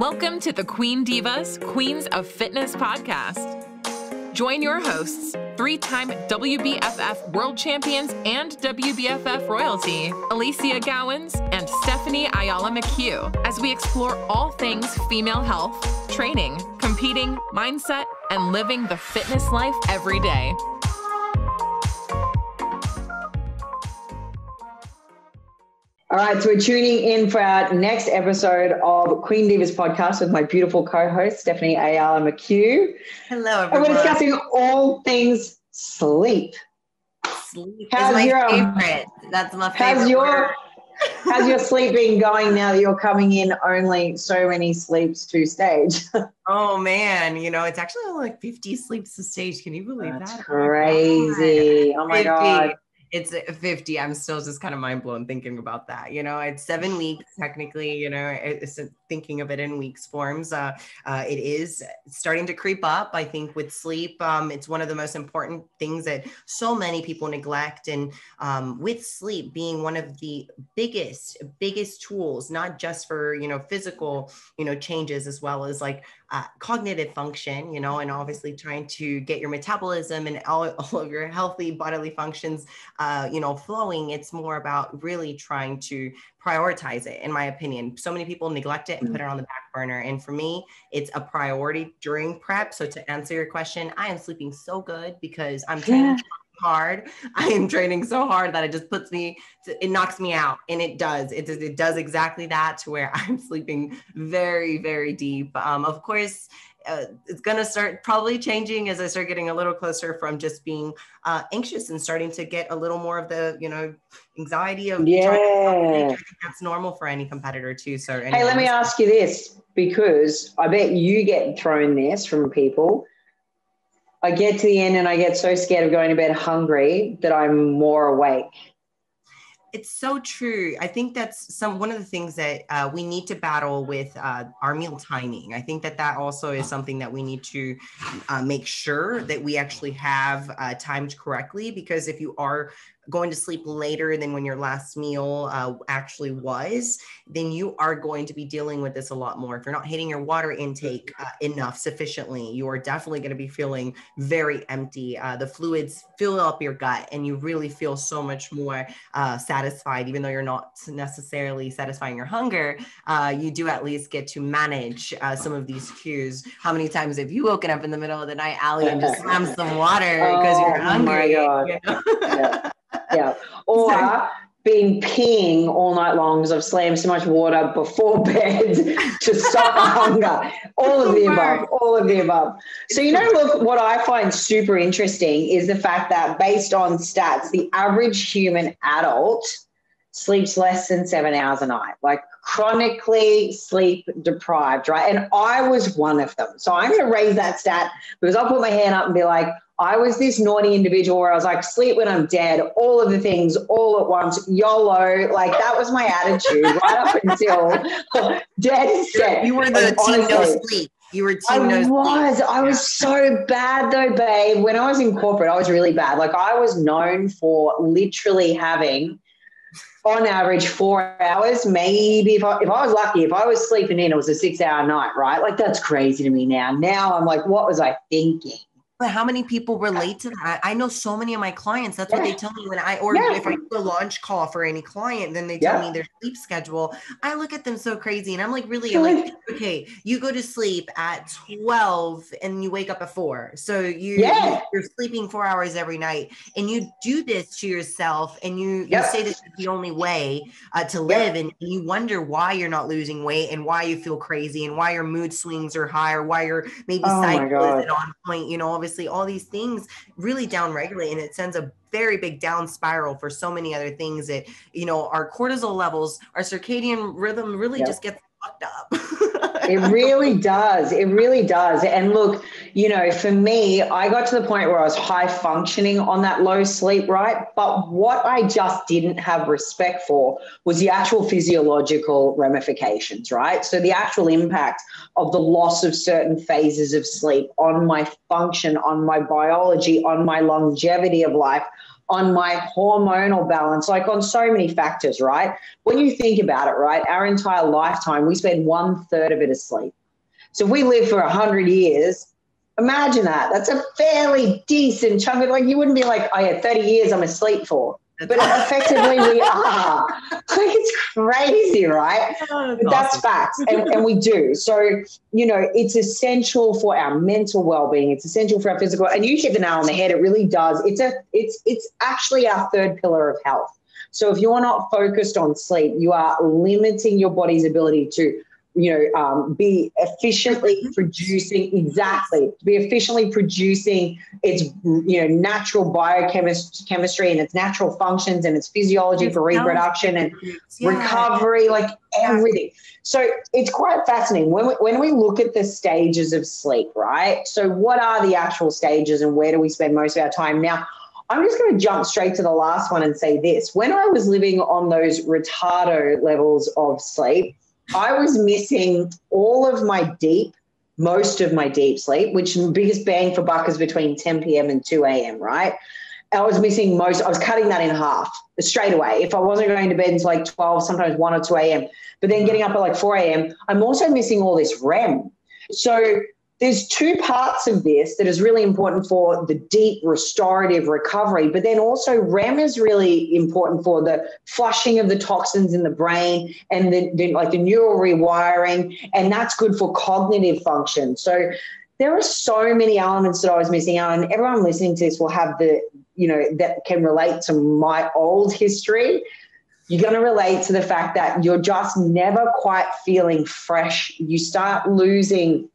Welcome to the Queen Divas, Queens of Fitness podcast. Join your hosts, three-time WBFF world champions and WBFF royalty, Alicia Gowans and Stephanie Ayala McHugh, as we explore all things female health, training, competing, mindset, and living the fitness life every day. All right, so we're tuning in for our next episode of Queen Divas podcast with my beautiful co-host, Stephanie Ayala McHugh. Hello, everyone. And we're discussing all things sleep. Sleep is my favorite. That's my favorite. How's your sleep been going now that you're coming in only so many sleeps to stage? Oh, man. You know, it's actually only like 50 sleeps to stage. Can you believe That's that? crazy. Oh, my God. It's 50. I'm still just kind of mind blown thinking about that. You know, it's 7 weeks technically, you know, it's thinking of it in weeks forms. It is starting to creep up. I think with sleep, it's one of the most important things that so many people neglect. And with sleep being one of the biggest tools, not just for, you know, physical, you know, changes, as well as like cognitive function, you know, and obviously trying to get your metabolism and all of your healthy bodily functions, you know, flowing. It's more about really trying to prioritize it, in my opinion. So many people neglect it and put it on the back burner. And for me, it's a priority during prep. So to answer your question, I am sleeping so good because I'm training hard. I am training so hard that it just it knocks me out. And it does. It does exactly that, to where I'm sleeping very, very deep. Of course, it's going to start probably changing as I start getting a little closer from just being anxious and starting to get a little more of the, you know, anxiety of trying to I think that's normal for any competitor too. So hey, let me ask you this, because I bet you get thrown this from people. I get to the end and I get so scared of going to bed hungry that I'm more awake. It's so true. I think that's one of the things that we need to battle with our meal timing. I think that also is something that we need to make sure that we actually have timed correctly, because if you are going to sleep later than when your last meal actually was, then you are going to be dealing with this a lot more. If you're not hitting your water intake enough sufficiently, you are definitely going to be feeling very empty. The fluids fill up your gut and you really feel so much more satisfied, even though you're not necessarily satisfying your hunger. You do at least get to manage some of these cues. How many times have you woken up in the middle of the night, Ali, and just slammed some water because you're hungry? Oh my God. Yeah. Or been peeing all night long because I've slammed so much water before bed to stop the hunger. All of the above. So, you know, look, what I find super interesting is the fact that based on stats, the average human adult sleeps less than 7 hours a night, like chronically sleep deprived, right? And I was one of them. So I'm going to raise that stat because I'll put my hand up and be like, I was this naughty individual where I was like, sleep when I'm dead, all of the things, all at once, YOLO. Like that was my attitude right up until dead set. You were the team no sleep. You were team no sleep. I was so bad though, babe. When I was in corporate, I was really bad. Like I was known for literally having on average 4 hours, maybe if I was lucky, if I was sleeping in, it was a 6 hour night, right? Like that's crazy to me now. Now I'm like, what was I thinking? But how many people relate to that? I know so many of my clients, that's what they tell me when if I do a launch call for any client, then they tell me their sleep schedule. I look at them so crazy and I'm like, really? I'm like, okay, you go to sleep at 12 and you wake up at 4. So you're sleeping 4 hours every night and you do this to yourself and you say this is the only way to live. And you wonder why you're not losing weight and why you feel crazy and why your mood swings are high or why your maybe cycle isn't on point, you know, obviously all these things really down-regulate, and it sends a very big down spiral for so many other things that, you know, our cortisol levels, our circadian rhythm really just gets fucked up. It really does. It really does. And look, you know, for me, I got to the point where I was high functioning on that low sleep, right? But what I just didn't have respect for was the actual physiological ramifications, right? So the actual impact of the loss of certain phases of sleep on my function, on my biology, on my longevity of life, on my hormonal balance, like on so many factors, right? When you think about it, right, our entire lifetime, we spend 1/3 of it asleep. So if we live for 100 years, imagine that. That's a fairly decent chunk of, like, you wouldn't be like, oh yeah, 30 years I'm asleep for. But effectively we are. Like, it's crazy, right? Oh, but that's facts. And we do. So, you know, it's essential for our mental well-being. It's essential for our physical. And you hit the nail on the head. It really does. It's actually our third pillar of health. So if you're not focused on sleep, you are limiting your body's ability to, you know, be efficiently producing its, you know, natural biochemistry and its natural functions and its physiology for reproduction and recovery, like everything. So it's quite fascinating when we look at the stages of sleep, right? So what are the actual stages and where do we spend most of our time? Now, I'm just going to jump straight to the last one and say this. When I was living on those retardo levels of sleep, I was missing most of my deep sleep, which the biggest bang for buck is between 10 p.m. and 2 a.m., right? I was cutting that in half straight away. If I wasn't going to bed until like 12, sometimes 1 or 2 a.m., but then getting up at like 4 a.m., I'm also missing all this REM. So there's two parts of this that is really important for the deep restorative recovery, but then also REM is really important for the flushing of the toxins in the brain and the neural rewiring, and that's good for cognitive function. So there are so many elements that I was missing out on, and everyone listening to this will have that can relate to my old history. You're going to relate to the fact that you're just never quite feeling fresh. You start losing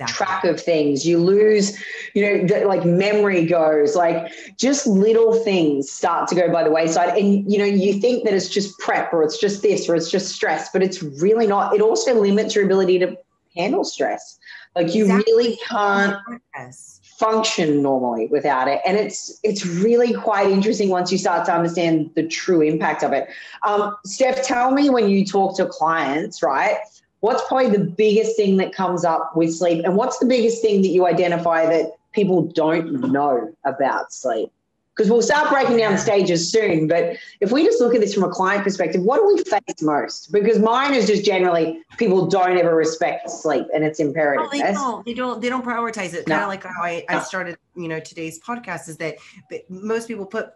track of things. You lose, like memory goes, like just little things start to go by the wayside. And, you think that it's just prep or it's just this or it's just stress, but it's really not. It also limits your ability to handle stress. Like you really can't function normally without it. And it's really quite interesting once you start to understand the true impact of it. Steph, tell me, when you talk to clients, right, what's probably the biggest thing that comes up with sleep? And what's the biggest thing that you identify that people don't know about sleep? Because we'll start breaking down the stages soon. But if we just look at this from a client perspective, what do we face most? Because mine is just generally people don't ever respect sleep and its imperative. Oh, they don't prioritize it. Kind of like how I started, today's podcast is that most people put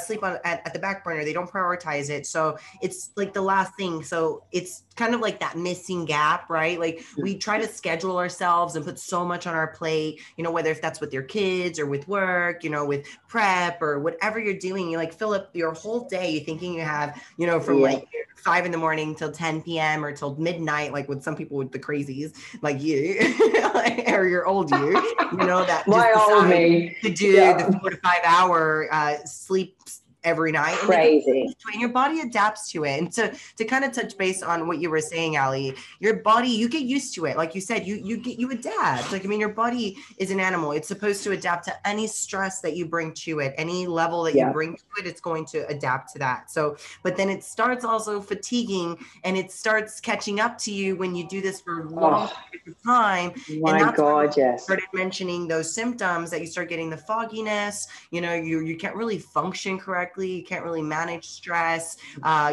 sleep on at the back burner. They don't prioritize it. So it's like the last thing. So it's kind of like that missing gap, right? Like we try to schedule ourselves and put so much on our plate, whether if that's with your kids or with work, with prep or whatever you're doing, you like fill up your whole day. You're thinking you have, from like 5 a.m. till 10 p.m. or till midnight, like with some people with the crazies like you or your old you, that my old me to do the 4 to 5 hour sleep every night. Crazy. And your body adapts to it. And to kind of touch base on what you were saying, Ali, your body, you get used to it. Like you said, you adapt. Like, your body is an animal. It's supposed to adapt to any stress that you bring to it, any level that you bring to it, it's going to adapt to that. So, but then it starts also fatiguing and it starts catching up to you when you do this for long periods of time. My God, yes. Started mentioning those symptoms that you start getting the fogginess, you can't really function correctly. You can't really manage stress.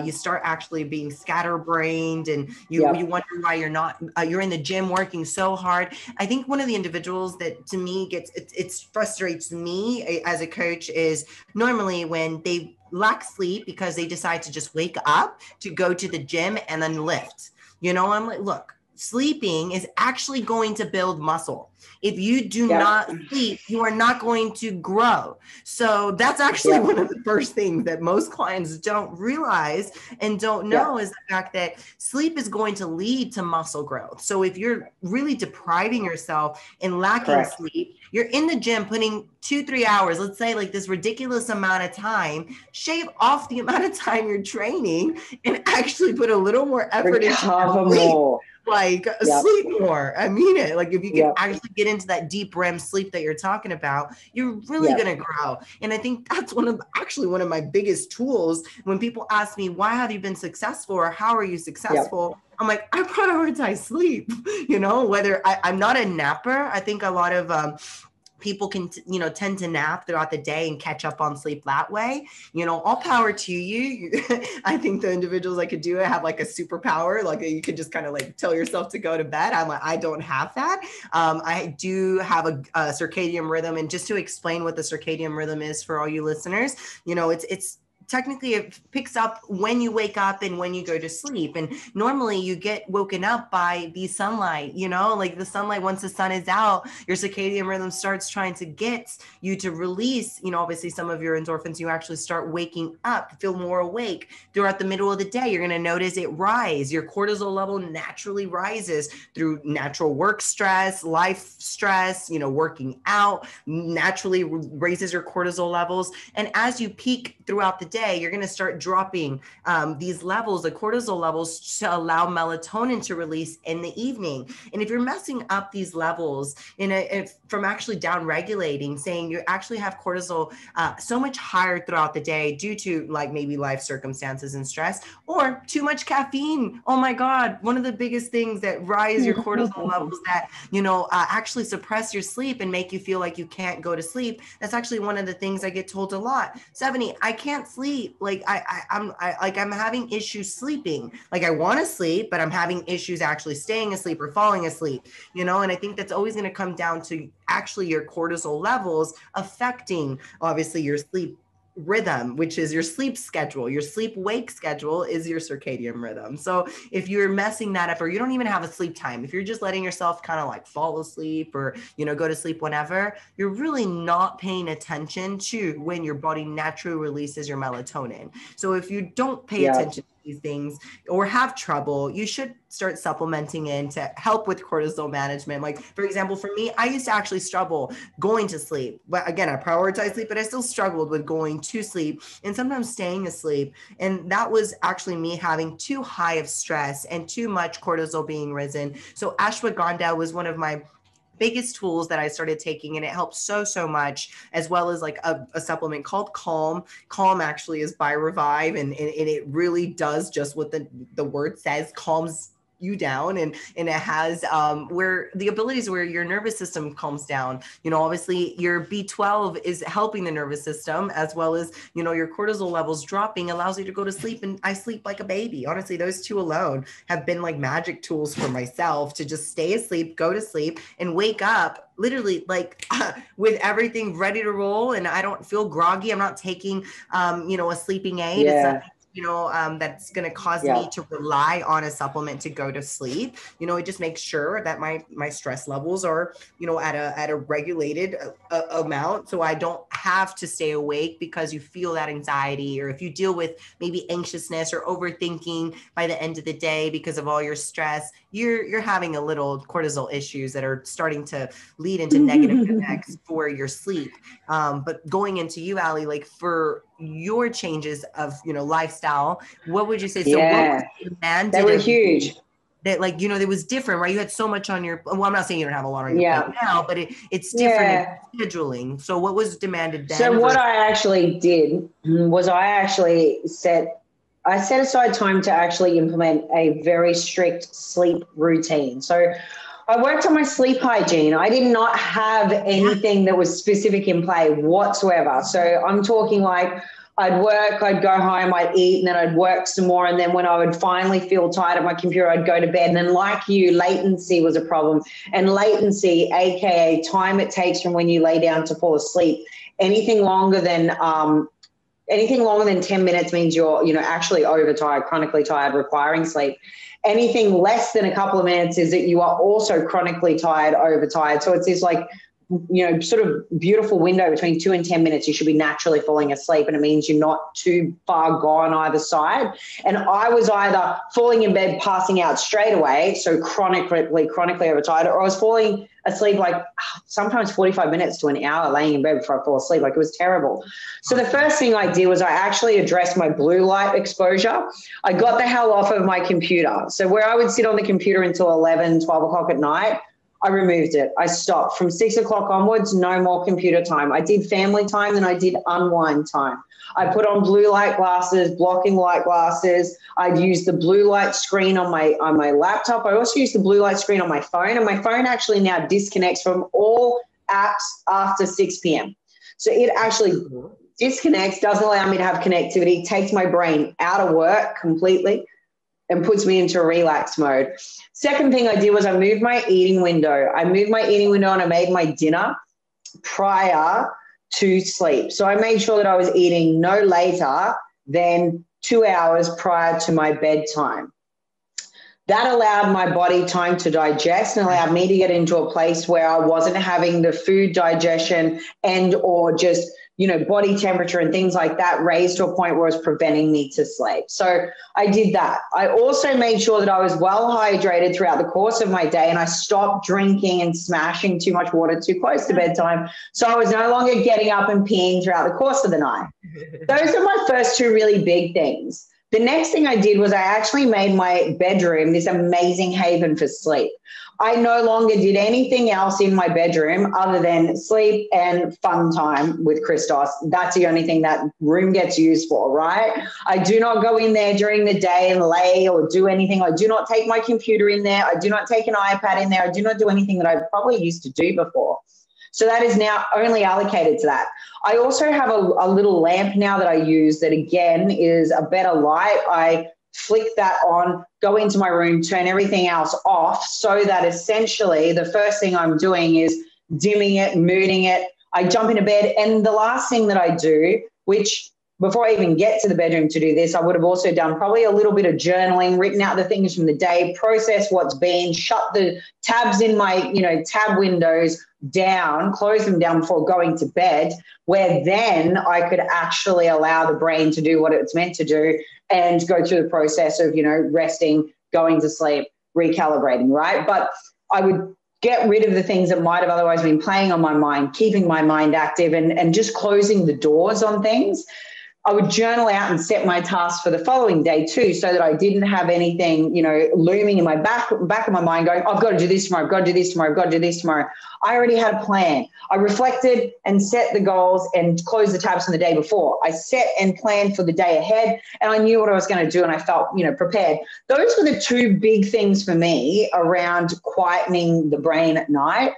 You start actually being scatterbrained and you wonder why you're not, you're in the gym working so hard. I think one of the individuals that to me it frustrates me as a coach is normally when they lack sleep because they decide to just wake up to go to the gym and then lift. I'm like, look, sleeping is actually going to build muscle. If you do not sleep, you are not going to grow. So that's actually one of the first things that most clients don't realize and don't know is the fact that sleep is going to lead to muscle growth. So if you're really depriving yourself and lacking sleep, you're in the gym putting 2-3 hours, let's say like this ridiculous amount of time, shave off the amount of time you're training and actually put a little more effort into sleep. Like sleep more. I mean it. Like if you can actually get into that deep REM sleep that you're talking about, you're really going to grow. And I think that's one of my biggest tools when people ask me, why have you been successful or how are you successful? I'm like, I prioritize sleep, whether I'm not a napper. I think a lot of people can, tend to nap throughout the day and catch up on sleep that way. All power to you. I think the individuals that could do it have like a superpower. Like you could just kind of like tell yourself to go to bed. I'm like, I don't have that. I do have a circadian rhythm. And just to explain what the circadian rhythm is for all you listeners, it's technically it picks up when you wake up and when you go to sleep. And normally you get woken up by the sunlight, like the sunlight, once the sun is out, your circadian rhythm starts trying to get you to release, obviously some of your endorphins. You actually start waking up, feel more awake throughout the middle of the day. You're going to notice it rise. Your cortisol level naturally rises through natural work stress, life stress, working out naturally raises your cortisol levels. And as you peak throughout the day, you're going to start dropping these levels, the cortisol levels, to allow melatonin to release in the evening. And if you're messing up these levels from actually down regulating, saying you actually have cortisol so much higher throughout the day due to like maybe life circumstances and stress, or too much caffeine. Oh my God. One of the biggest things that rise your cortisol levels that, actually suppress your sleep and make you feel like you can't go to sleep. That's actually one of the things I get told a lot. Stephanie, I can't sleep. Like I'm having issues sleeping. Like I want to sleep, but I'm having issues actually staying asleep or falling asleep, and I think that's always going to come down to actually your cortisol levels affecting obviously your sleep rhythm, which is your sleep schedule. Your sleep wake schedule is your circadian rhythm. So if you're messing that up, or you don't even have a sleep time, if you're just letting yourself kind of like fall asleep or, go to sleep whenever, you're really not paying attention to when your body naturally releases your melatonin. So if you don't pay attention to these things or have trouble, you should start supplementing in to help with cortisol management. Like, for example, for me, I used to actually struggle going to sleep. But again, I prioritize sleep, but I still struggled with going to sleep and sometimes staying asleep. And that was actually me having too high of stress and too much cortisol being risen. So ashwagandha was one of my biggest tools that I started taking, and it helps so much, as well as like a supplement called Calm. Calm actually is by Revive, and it really does just what the word says, calms you down, and it has where the abilities where your nervous system calms down. Obviously your B12 is helping the nervous system, as well as your cortisol levels dropping allows you to go to sleep, and I sleep like a baby. Honestly, those two alone have been like magic tools for myself to just stay asleep, go to sleep, and wake up literally like with everything ready to roll, and I don't feel groggy. I'm not taking a sleeping aid. It's not that's going to cause me to rely on a supplement to go to sleep. It just makes sure that my stress levels are, at a regulated amount. So I don't have to stay awake because you feel that anxiety, or if you deal with maybe anxiousness or overthinking by the end of the day because of all your stress, you're having a little cortisol issues that are starting to lead into negative effects for your sleep. But going into you, Ali, like for your changes of, lifestyle, what would you say? So what was demanded? They were huge. That it was different, right? You had so much on your, well, I'm not saying you don't have a lot on your plate now, but it's different in scheduling. So what was demanded then? So what I actually did was I set aside time to actually implement a very strict sleep routine. So I worked on my sleep hygiene. I did not have anything that was specific in play whatsoever. So I'm talking like I'd work, I'd go home, I'd eat, and then I'd work some more. And then when I would finally feel tired at my computer, I'd go to bed. And then like you, latency was a problem. And latency, AKA time it takes from when you lay down to fall asleep, anything longer than 10 minutes means you're, actually overtired, chronically tired, requiring sleep. Anything less than a couple of minutes is that you are also chronically tired, overtired. So it's this like, sort of beautiful window between 2 and 10 minutes, you should be naturally falling asleep. And it means you're not too far gone either side. And I was either falling in bed, passing out straight away, so chronically overtired, or I was falling asleep like sometimes 45 minutes to an hour laying in bed before I fall asleep. Like it was terrible. So the first thing I did was I actually addressed my blue light exposure. I got the hell off of my computer. So where I would sit on the computer until 11, 12 o'clock at night, I removed it. I stopped. From 6 o'clock onwards, no more computer time. I did family time, then I did unwind time. I put on blue light glasses, blocking light glasses. I'd use the blue light screen on my laptop. I also use the blue light screen on my phone, and my phone actually now disconnects from all apps after 6 p.m. So it actually disconnects, doesn't allow me to have connectivity, takes my brain out of work completely and puts me into a relax mode. Second thing I did was I moved my eating window. And I made my dinner prior to sleep. So I made sure that I was eating no later than 2 hours prior to my bedtime. That allowed my body time to digest and allowed me to get into a place where I wasn't having the food digestion and or just, body temperature and things like that raised to a point where it was preventing me to sleep. So I did that. I also made sure that I was well hydrated throughout the course of my day, and I stopped drinking and smashing too much water too close to bedtime. So I was no longer getting up and peeing throughout the course of the night. Those are my first two really big things. The next thing I did was I actually made my bedroom this amazing haven for sleep. I no longer did anything else in my bedroom other than sleep and fun time with Christos. That's the only thing that room gets used for, right? I do not go in there during the day and lay or do anything. I do not take my computer in there. I do not take an iPad in there. I do not do anything that I probably used to do before. So that is now only allocated to that. I also have a little lamp now that I use that, again, is a better light. I flick that on, go into my room, turn everything else off so that essentially the first thing I'm doing is dimming it, mooning it. I jump into bed. And the last thing that I do, which before I even get to the bedroom to do this, I would have also done probably a little bit of journaling, written out the things from the day, process what's been, shut the tabs in my, tab windows down, close them down before going to bed, where then I could actually allow the brain to do what it's meant to do and go through the process of, resting, going to sleep, recalibrating, right? But I would get rid of the things that might have otherwise been playing on my mind, keeping my mind active and just closing the doors on things. I would journal out and set my tasks for the following day too, so that I didn't have anything, looming in my back of my mind going, I've got to do this tomorrow, I've got to do this tomorrow, I've got to do this tomorrow. I already had a plan. I reflected and set the goals and closed the tabs from the day before. I set and planned for the day ahead, and I knew what I was going to do, and I felt, prepared. Those were the two big things for me around quietening the brain at night.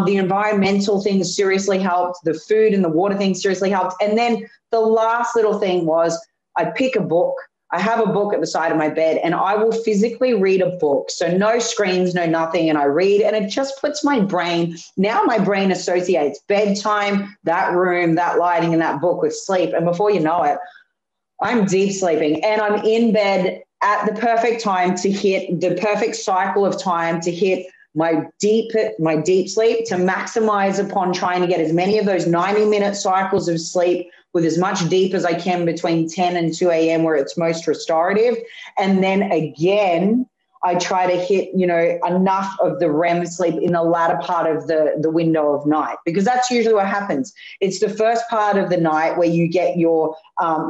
The environmental things seriously helped. The food and the water things seriously helped. And then the last little thing was I'd pick a book. I have a book at the side of my bed, and I will physically read a book. So no screens, no nothing. And I read, and it just puts my brain, now my brain associates bedtime, that room, that lighting, and that book with sleep. And before you know it, I'm deep sleeping, and I'm in bed at the perfect time to hit the perfect cycle of time to hit my deep sleep, to maximize upon trying to get as many of those 90-minute cycles of sleep with as much deep as I can between 10 and 2 a.m. where it's most restorative. And then again, I try to hit, enough of the REM sleep in the latter part of the window of night, because that's usually what happens. It's the first part of the night where you get your,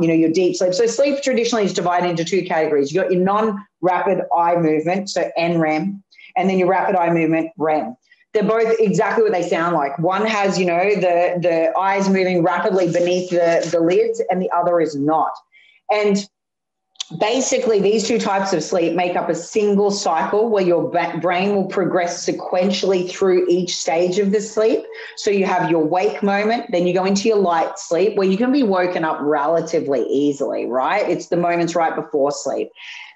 your deep sleep. So sleep traditionally is divided into two categories. You got your non-rapid eye movement, so NREM, and then your rapid eye movement, REM. They're both exactly what they sound like. One has, the eyes moving rapidly beneath the lids, and the other is not. And basically, these two types of sleep make up a single cycle where your brain will progress sequentially through each stage of the sleep. So you have your wake moment, then you go into your light sleep where you can be woken up relatively easily, right? It's the moments right before sleep.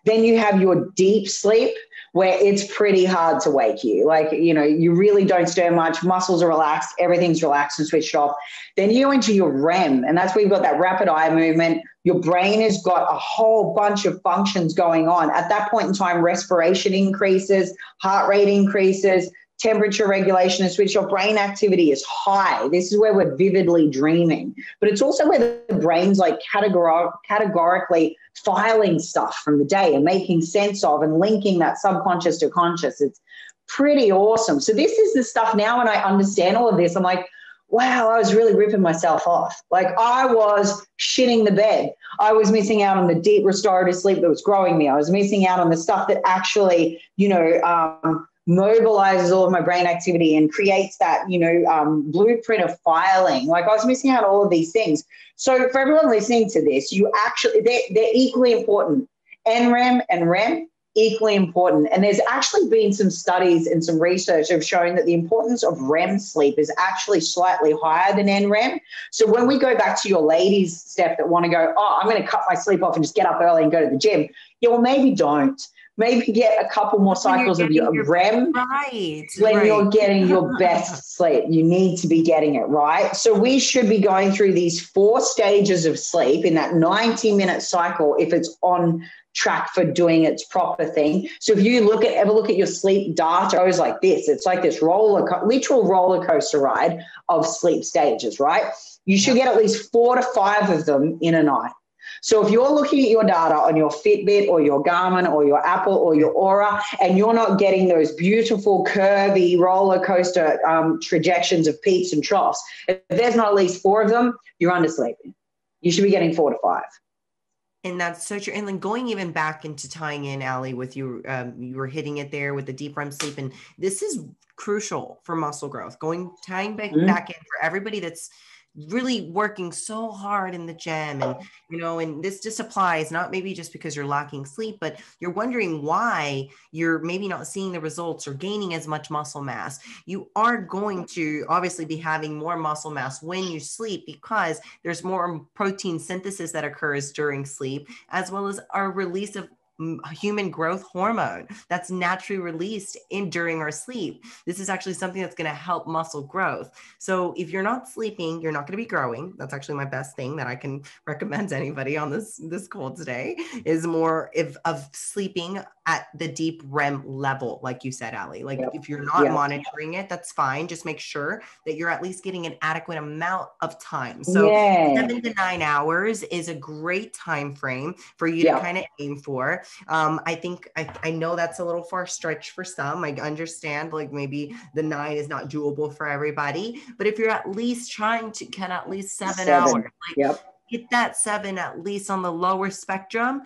Then you have your deep sleep, where it's pretty hard to wake you. Like, you really don't stir much, muscles are relaxed, everything's relaxed and switched off. Then you go into your REM, and that's where you've got that rapid eye movement. Your brain has got a whole bunch of functions going on. At that point in time, respiration increases, heart rate increases, temperature regulation is switched. Your brain activity is high. This is where we're vividly dreaming. But it's also where the brain's like categorically filing stuff from the day and making sense of and linking that subconscious to conscious. It's pretty awesome. So this is the stuff now when I understand all of this, I'm like, wow, I was really ripping myself off. Like I was shitting the bed. I was missing out on the deep restorative sleep that was growing me. I was missing out on the stuff that actually, mobilizes all of my brain activity and creates that, blueprint of filing. Like I was missing out on all of these things. So for everyone listening to this, they're equally important. NREM and REM, equally important. And there's actually been some studies and some research have shown that the importance of REM sleep is actually slightly higher than NREM. So when we go back to your ladies, Steph, that want to go, oh, I'm going to cut my sleep off and just get up early and go to the gym. Yeah, well, maybe don't. Maybe get a couple more cycles of your REM when you're getting your best sleep. You need to be getting it right. So we should be going through these 4 stages of sleep in that 90-minute cycle if it's on track for doing its proper thing. So if you ever look at your sleep data, it goes like this. It's like this literal roller coaster ride of sleep stages, right? You should get at least 4 to 5 of them in a night. So if you're looking at your data on your Fitbit or your Garmin or your Apple or your Aura, and you're not getting those beautiful curvy roller coaster trajections of peaks and troughs, if there's not at least 4 of them, you're undersleeping. You should be getting 4 to 5. And that's so true. And then going even back into tying in, Allie, with you, you were hitting it there with the deep REM sleep. And this is crucial for muscle growth. Tying back in for everybody that's really working so hard in the gym, and and this just applies not maybe just because you're lacking sleep, but you're wondering why you're maybe not seeing the results or gaining as much muscle mass. You are going to obviously be having more muscle mass when you sleep, because there's more protein synthesis that occurs during sleep, as well as our release of human growth hormone that's naturally released during our sleep. This is actually something that's going to help muscle growth. So if you're not sleeping, you're not going to be growing. That's actually my best thing that I can recommend to anybody on this call today, is more of sleeping at the deep REM level, like you said, Allie. Like if you're not monitoring it, that's fine. Just make sure that you're at least getting an adequate amount of time. So 7 to 9 hours is a great time frame for you to kind of aim for. I think I know that's a little far stretch for some. I understand, like maybe the 9 is not doable for everybody, but if you're at least trying to get at least 7 hours, get that 7 at least on the lower spectrum,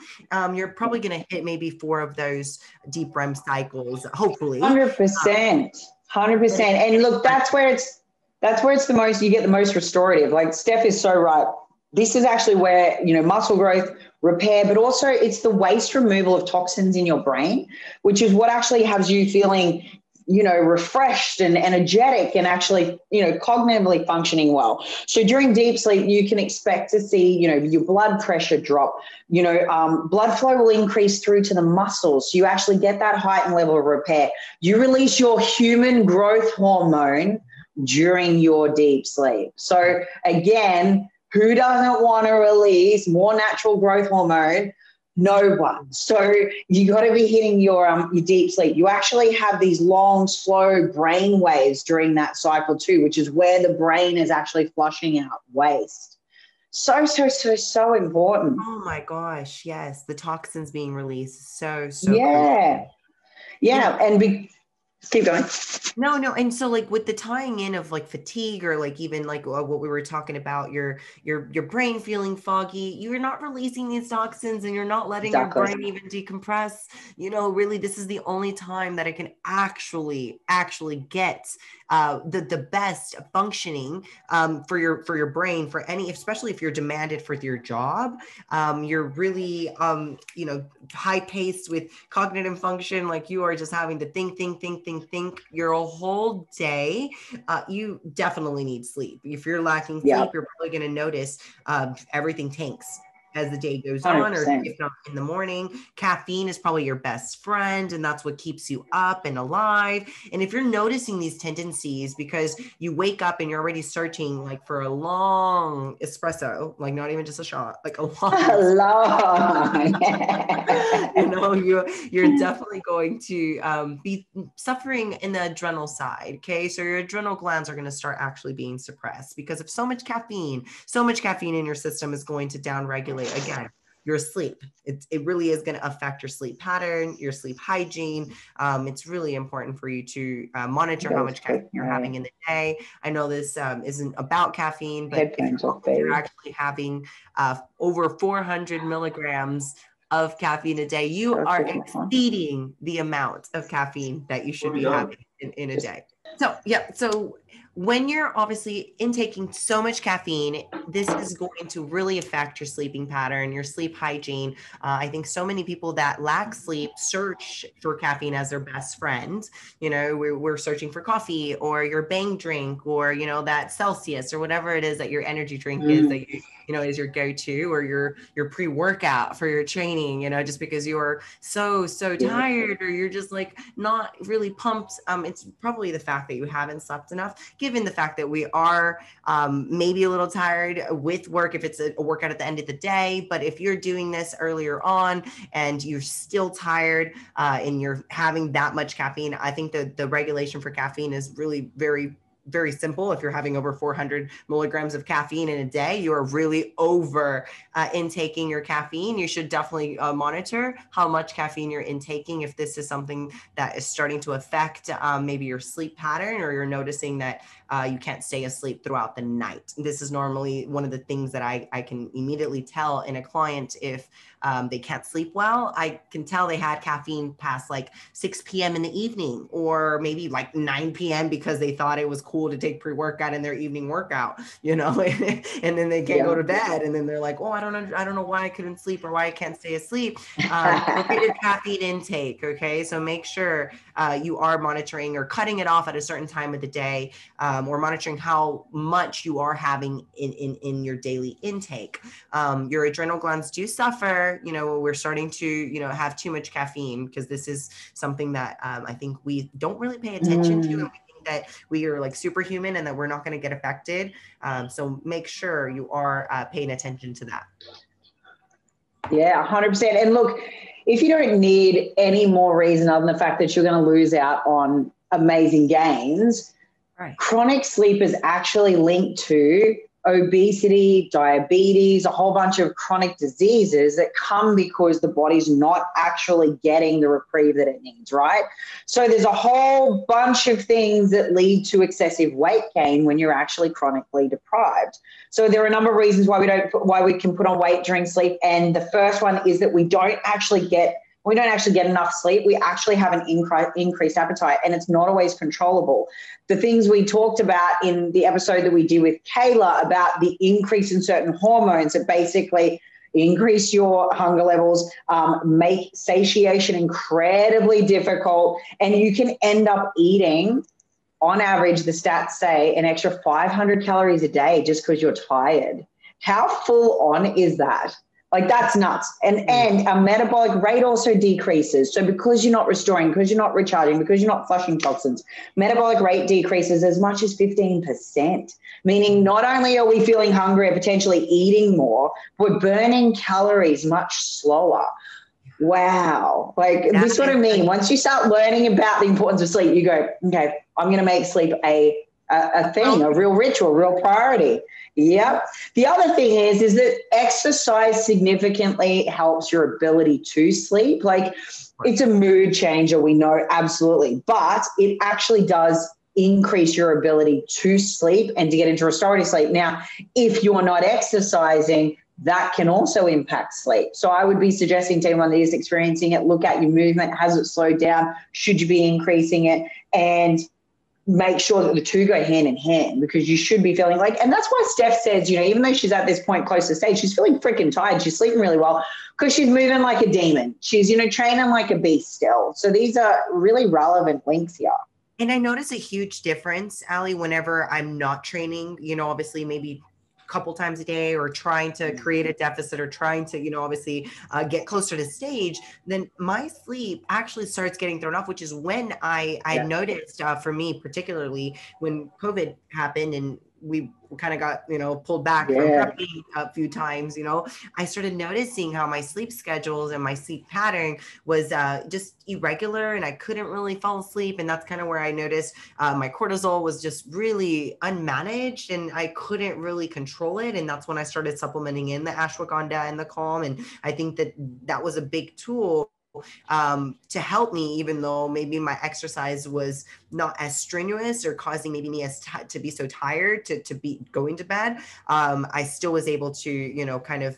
you're probably going to hit maybe 4 of those deep REM cycles, hopefully. 100%. And look, that's where it's the most, you get the most restorative. Like Steph is so right. This is actually where, muscle growth, repair, but also it's the waste removal of toxins in your brain, which is what actually has you feeling, refreshed and energetic and actually, cognitively functioning well. So during deep sleep, you can expect to see, your blood pressure drop, blood flow will increase through to the muscles. So you actually get that heightened level of repair. You release your human growth hormone during your deep sleep. So again, who doesn't want to release more natural growth hormone? No one. So you got to be hitting your deep sleep. You actually have these long, slow brain waves during that cycle too, which is where the brain is actually flushing out waste. So important. Oh my gosh. Yes. The toxins being released. So yeah. Crucial. And keep going. No. And so like with the tying in of like fatigue, or like even like what we were talking about, your brain feeling foggy, you're not releasing these toxins and you're not letting your brain even decompress. Really, this is the only time that it can actually get the best functioning for your brain, for especially if you're demanded for your job. You're really high paced with cognitive function, like you are just having to think your whole day. You definitely need sleep. If you're lacking sleep, you're probably going to notice everything tanks as the day goes 100%. On, or if not in the morning. Caffeine is probably your best friend, and that's what keeps you up and alive. And if you're noticing these tendencies because you wake up and you're already searching like for a long espresso, like not even just a shot, like a long, you're definitely going to be suffering in the adrenal side. Okay, so your adrenal glands are going to start actually being suppressed because of so much caffeine in your system is going to downregulate again your sleep. It really is going to affect your sleep pattern, your sleep hygiene. It's really important for you to monitor how much caffeine you're having in the day. I know this isn't about caffeine, but if you're actually having over 400 milligrams of caffeine a day, you are exceeding the amount of caffeine that you should be having in a day. So when you're obviously intaking so much caffeine, this is going to really affect your sleeping pattern, your sleep hygiene. I think so many people that lack sleep search for caffeine as their best friend. You know, we're searching for coffee or your Bang drink or, you know, that Celsius or whatever it is that your energy drink is that you know, is your go-to or your pre-workout for your training, you know, just because you're so tired or you're just like not really pumped. It's probably the fact that you haven't slept enough, given the fact that we are maybe a little tired with work if it's a workout at the end of the day. But if you're doing this earlier on and you're still tired and you're having that much caffeine, I think the regulation for caffeine is really very simple. If you're having over 400 milligrams of caffeine in a day, you are really over intaking your caffeine. You should definitely monitor how much caffeine you're intaking. If this is something that is starting to affect maybe your sleep pattern, or you're noticing that you can't stay asleep throughout the night. This is normally one of the things that I can immediately tell in a client if they can't sleep well. I can tell they had caffeine past like 6 p.m. in the evening, or maybe like 9 p.m. because they thought it was cool to take pre-workout in their evening workout, you know, and then they can't go to bed. And then they're like, oh, I don't know why I couldn't sleep or why I can't stay asleep. Look at your caffeine intake. Okay. So make sure you are monitoring or cutting it off at a certain time of the day, or monitoring how much you are having in your daily intake. Your adrenal glands do suffer, you know, we're starting to, you know, have too much caffeine, because this is something that I think we don't really pay attention to. And we think that we are like superhuman and that we're not going to get affected. So make sure you are paying attention to that. Yeah, 100%. And look, if you don't need any more reason other than the fact that you're going to lose out on amazing gains, right, chronic sleep is actually linked to obesity, diabetes, a whole bunch of chronic diseases that come because the body's not actually getting the reprieve that it needs, right? So there's a whole bunch of things that lead to excessive weight gain when you're actually chronically deprived. So there are a number of reasons why we can put on weight during sleep. And the first one is that we don't actually get enough sleep. We actually have an increased appetite, and it's not always controllable. The things we talked about in the episode that we did with Kayla about the increase in certain hormones that basically increase your hunger levels, make satiation incredibly difficult, and you can end up eating, on average, the stats say, an extra 500 calories a day just because you're tired. How full on is that? Like, that's nuts. And our metabolic rate also decreases. So because you're not restoring, because you're not recharging, because you're not flushing toxins, metabolic rate decreases as much as 15%, meaning not only are we feeling hungry and potentially eating more, we're burning calories much slower. Wow. Like, this is what I mean. Once you start learning about the importance of sleep, you go, okay, I'm going to make sleep a thing, a real ritual, a real priority. Yep. The other thing is that exercise significantly helps your ability to sleep. Like, it's a mood changer, we know, absolutely, but it actually does increase your ability to sleep and to get into restorative sleep. Now, if you're not exercising, that can also impact sleep. So I would be suggesting to anyone that is experiencing it, look at your movement. Has it slowed down? Should you be increasing it? And make sure that the two go hand in hand, because you should be feeling like, and that's why Steph says, you know, even though she's at this point close to stage, she's feeling freaking tired. She's sleeping really well because she's moving like a demon. She's, you know, training like a beast still. So these are really relevant links here. And I notice a huge difference, Ali, whenever I'm not training, you know, obviously maybe couple times a day, or trying to create a deficit, or trying to, you know, obviously get closer to stage, then my sleep actually starts getting thrown off, which is when I noticed for me, particularly when COVID happened and we kind of got, you know, pulled back from prepping a few times, you know, I started noticing how my sleep schedules and my sleep pattern was just irregular, and I couldn't really fall asleep. And that's kind of where I noticed my cortisol was just really unmanaged, and I couldn't really control it. And that's when I started supplementing in the ashwagandha and the calm. And I think that was a big tool to help me, even though maybe my exercise was not as strenuous or causing maybe me to be so tired to be going to bed. I still was able to, you know, kind of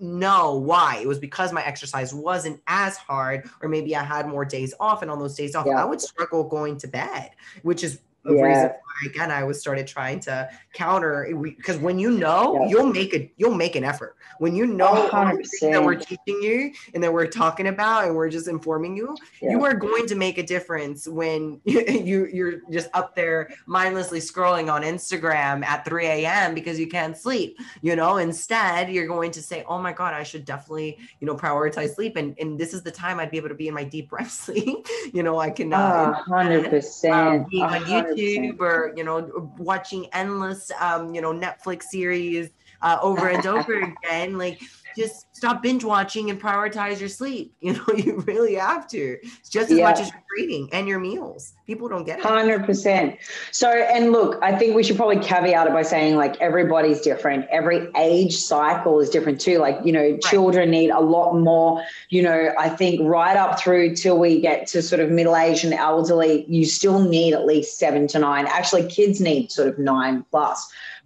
know why. It was because my exercise wasn't as hard, or maybe I had more days off, and on those days off, I would struggle going to bed, which is of reasons why, again, I started trying to counter, because when you know, you'll make an effort. When you know all the things that we're teaching you and that we're talking about and we're just informing you, you are going to make a difference when you're just up there mindlessly scrolling on Instagram at 3 a.m. because you can't sleep. Instead, you're going to say, oh my God, I should definitely, prioritize sleep. And this is the time I'd be able to be in my deep REM sleep. I can 100%. being on YouTube or, watching endless, Netflix series over and over again. Like, just stop binge watching and prioritize your sleep. You really have to. It's just as much as your eating and your meals. People don't get it. 100%. So, and look, I think we should probably caveat it by saying, like, everybody's different. Every age cycle is different too. Like, children need a lot more, I think right up through till we get to sort of middle age and elderly, you still need at least 7 to 9. Actually, kids need sort of 9+.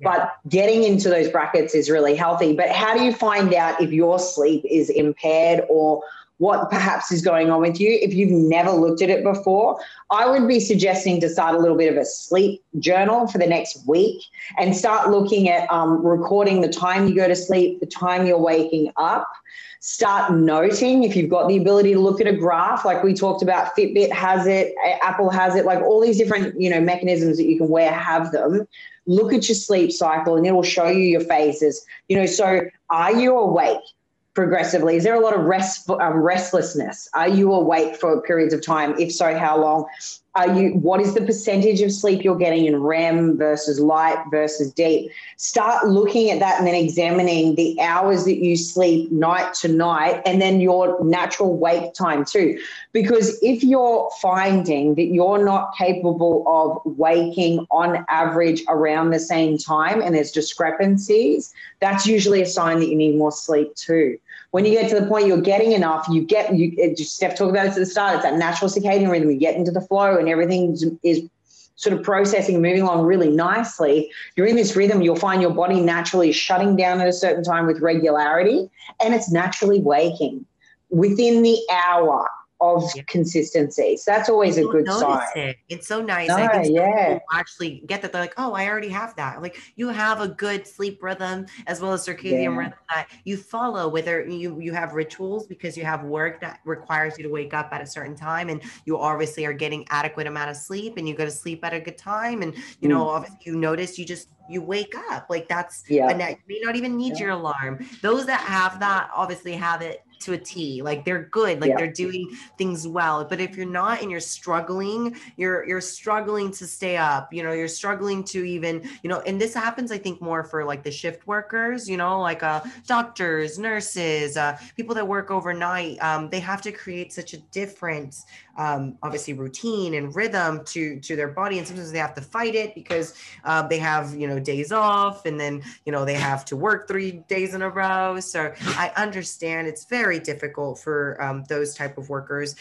But getting into those brackets is really healthy. But how do you find out if your sleep is impaired or what perhaps is going on with you? If you've never looked at it before, I would be suggesting to start a little bit of a sleep journal for the next week and start looking at recording the time you go to sleep, the time you're waking up. Start noting if you've got the ability to look at a graph, like we talked about. Fitbit has it, Apple has it, like all these different, mechanisms that you can wear have them. Look at your sleep cycle and it will show you your phases. So are you awake progressively? Is there a lot of restlessness? Are you awake for periods of time? If so, how long? What is the percentage of sleep you're getting in REM versus light versus deep? Start looking at that and then examining the hours that you sleep night to night and then your natural wake time too. Because if you're finding that you're not capable of waking on average around the same time and there's discrepancies, that's usually a sign that you need more sleep too. When you get to the point you're getting enough, Steph talked about it at the start, it's that natural circadian rhythm. You get into the flow and everything is sort of processing and moving along really nicely. You're in this rhythm, you'll find your body naturally shutting down at a certain time with regularity, and it's naturally waking within the hour of consistency. So that's always a good sign. It's so nice. I think people actually get that. They're like, oh, I already have that. Like, you have a good sleep rhythm as well as circadian rhythm that you follow, whether you have rituals because you have work that requires you to wake up at a certain time and you obviously are getting adequate amount of sleep and you go to sleep at a good time. And, obviously you notice you wake up like that's, and that you may not even need your alarm. Those that have that obviously have it to a T, like they're good, like they're doing things well. But if you're not and you're struggling, you're struggling to stay up, you're struggling to even, and this happens, I think, more for like the shift workers, like doctors, nurses, people that work overnight. They have to create such a different, obviously routine and rhythm to their body. And sometimes they have to fight it because they have, days off and then, they have to work 3 days in a row. So I understand it's very difficult for those type of workers,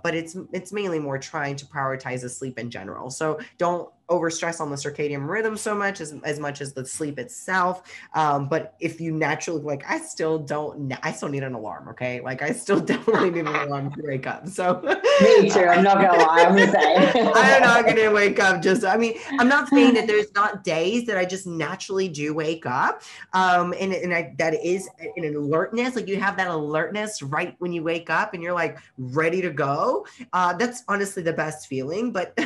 but it's mainly more trying to prioritize the sleep in general. So don't overstress on the circadian rhythm so much as much as the sleep itself. But if you naturally, like, I still need an alarm. Okay. Like, I still definitely need an alarm to wake up. So me too. I'm not going to lie. I'm the same. I'm not going to wake up. I'm not saying that there's not days that I just naturally do wake up. That is an alertness. Like, you have that alertness right when you wake up and you're like ready to go. That's honestly the best feeling, but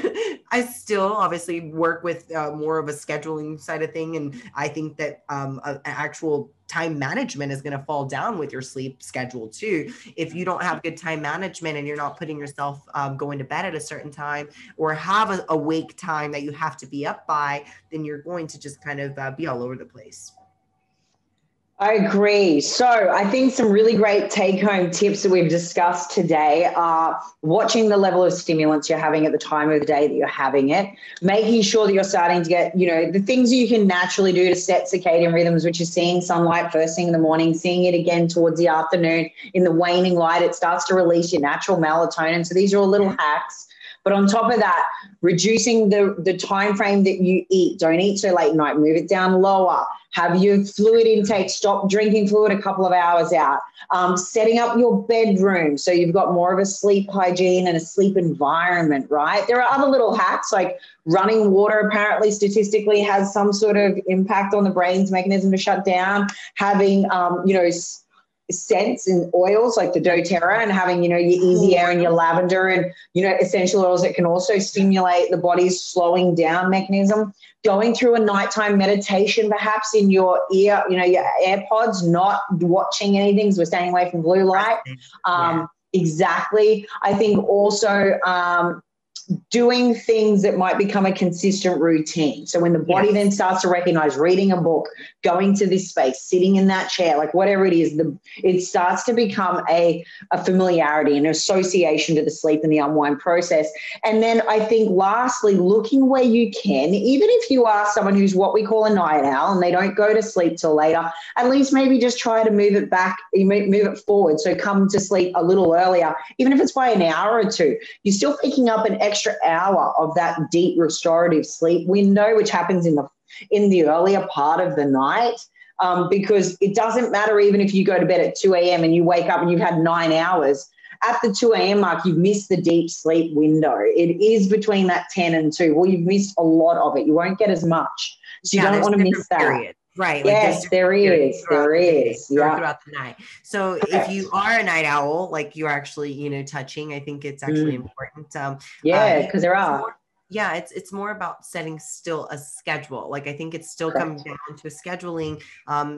I still obviously work with more of a scheduling side of thing. And I think that an actual time management is going to fall down with your sleep schedule too. If you don't have good time management and you're not putting yourself going to bed at a certain time or have a wake time that you have to be up by, then you're going to just kind of be all over the place. I agree. So I think some really great take-home tips that we've discussed today are watching the level of stimulants you're having at the time of the day that you're having it, making sure that you're starting to get, the things you can naturally do to set circadian rhythms, which is seeing sunlight first thing in the morning, seeing it again towards the afternoon. In the waning light, it starts to release your natural melatonin. So these are all little hacks. But on top of that, reducing the time frame that you eat. Don't eat so late at night. Move it down lower. have your fluid intake, stop drinking fluid a couple of hours out, setting up your bedroom so you've got more of a sleep hygiene and a sleep environment, right? There are other little hacks like running water apparently statistically has some sort of impact on the brain's mechanism to shut down, having, scents and oils like the doTERRA and having, your easy air and your lavender and, essential oils that can also stimulate the body's slowing down mechanism. Going through a nighttime meditation, perhaps in your ear, your AirPods, not watching anything because we're staying away from blue light. Exactly. I think also doing things that might become a consistent routine. So when the body then starts to recognize reading a book, going to this space, sitting in that chair, like whatever it is, it starts to become a familiarity, an association to the sleep and the unwind process. And then I think lastly, looking where you can, even if you are someone who's what we call a night owl and they don't go to sleep till later, at least maybe just try to move it back, move it forward. So come to sleep a little earlier, even if it's by an hour or two, you're still picking up an extra hour of that deep restorative sleep window, which happens in the earlier part of the night, because it doesn't matter even if you go to bed at 2 a.m. and you wake up and you've had 9 hours. At the 2 a.m. mark, you've missed the deep sleep window. It is between that 10 and 2. Well, you've missed a lot of it. You won't get as much. So you don't want to miss that. Period. Right. Yes, there is. Throughout the night. So if you are a night owl, like you're actually, touching, I think it's actually important. Because there are. It's more about setting still a schedule. Like I think it's still coming down to scheduling.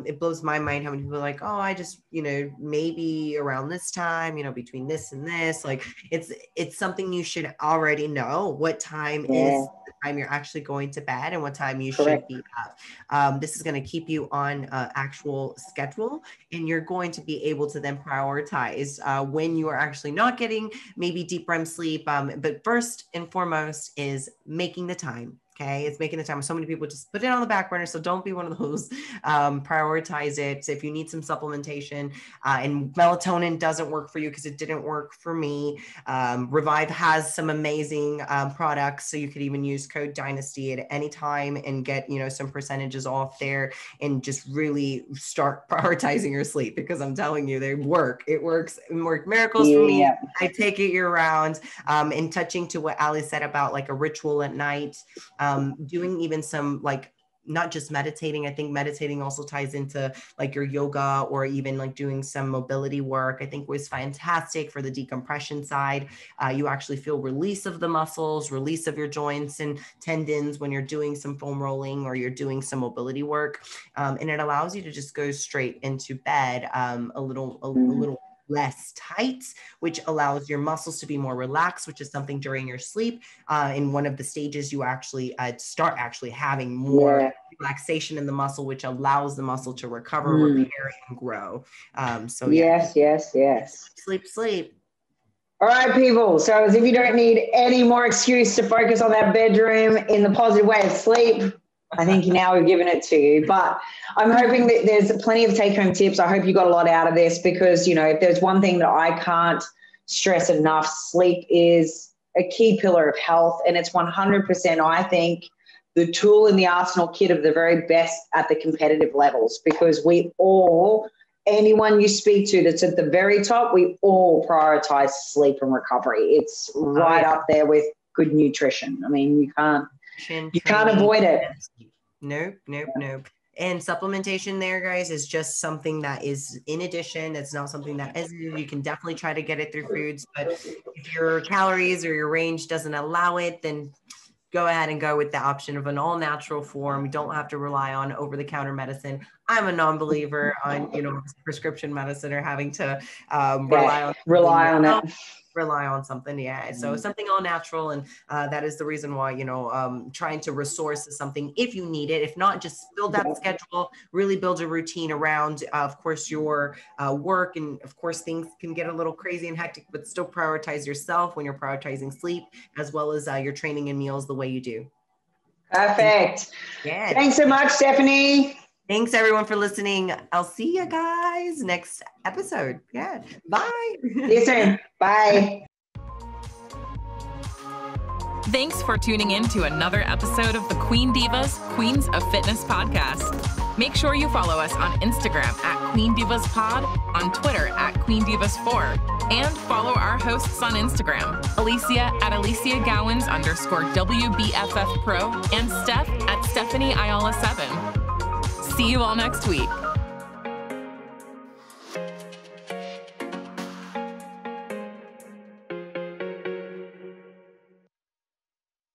It blows my mind how many people are like, oh, I just, maybe around this time, between this and this. Like it's something you should already know what time is the time you're actually going to bed and what time you should be up. This is going to keep you on actual schedule, and you're going to be able to then prioritize when you are actually not getting maybe deep REM sleep. But first and foremost is making the time. Okay. It's making the time. So many people just put it on the back burner. So don't be one of those. Prioritize it. If you need some supplementation and melatonin doesn't work for you because it didn't work for me, Revive has some amazing products. So you could even use code Dynasty at any time and get, some percentages off there and just really start prioritizing your sleep, because I'm telling you, they work. It works. It worked miracles for me. I take it year round. And touching to what Ali said about like a ritual at night, doing even some like not just meditating. I think meditating also ties into like your yoga or even like doing some mobility work. I think was fantastic for the decompression side. You actually feel release of the muscles, release of your joints and tendons when you're doing some foam rolling or you're doing some mobility work. And it allows you to just go straight into bed a little less tight, which allows your muscles to be more relaxed, which is something during your sleep. In one of the stages, you actually start actually having more relaxation in the muscle, which allows the muscle to recover, repair, and grow. Yes. Sleep. All right, people. So as if you don't need any more excuse to focus on that bedroom in the positive way of sleep, I think now we've given it to you. But I'm hoping that there's plenty of take-home tips. I hope you got a lot out of this because, if there's one thing that I can't stress enough, sleep is a key pillar of health. And it's 100%, I think, the tool in the arsenal kit of the very best at the competitive levels, because anyone you speak to that's at the very top, we all prioritize sleep and recovery. It's right up there with good nutrition. I mean, you can't avoid it. Nope. And supplementation there, guys, is just something that is in addition. It's not something that is, you can definitely try to get it through foods, but if your calories or your range doesn't allow it, then go ahead and go with the option of an all natural form. You don't have to rely on over-the-counter medicine. I'm a non-believer on, prescription medicine or having to rely on something. Yeah. So something all natural. And that is the reason why, trying to resource is something if you need it. If not, just build that schedule, really build a routine around, of course, your work. And of course, things can get a little crazy and hectic, but still prioritize yourself when you're prioritizing sleep, as well as your training and meals the way you do. Perfect. Yeah. Thanks so much, Stephanie. Thanks everyone for listening. I'll see you guys next episode. Yeah. Bye. See you soon. Bye. Thanks for tuning in to another episode of the Queen Divas, Queens of Fitness podcast. Make sure you follow us on Instagram at Queen Divas Pod, on Twitter at Queen Divas 4, and follow our hosts on Instagram, Alicia at Alicia Gowans _WBFF Pro, and Steph at Stephanie Ayala 7. See you all next week.